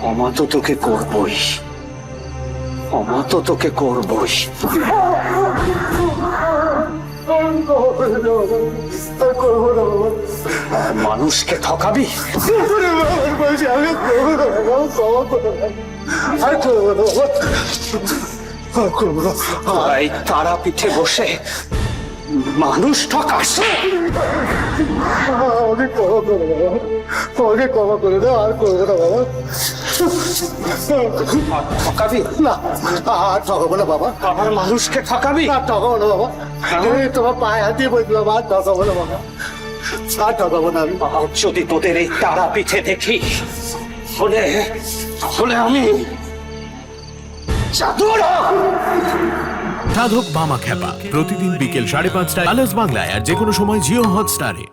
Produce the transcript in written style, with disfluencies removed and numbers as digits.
ক্ষমা তো তোকে করবই, ক্ষমা তো তোকে করবই। মানুষকে ঠকাবি? এই তারাপীঠে বসে মানুষ ঠকাস? ক্ষমা করে দাও, আর করবো না বাবা। ঠকাবি না, আর ঠকাবো না বাবা। আবার মানুষকে ঠকাবি? আর ঠকাবো না বাবা। তোমার পায়ে হাত দিয়ে বলছিলাম, আর ঠকাবো না বাবা, আর ঠকাবো না আমি। আর যদি তোদের এই তারাপীঠে দেখি, তাহলে তাহলে আমি জাদুর সাধক মামা খ্যাপা প্রতিদিন বিকেল 5:30টায় কালার্স বাংলায় আর যে কোনো সময় জিও হটস্টারে।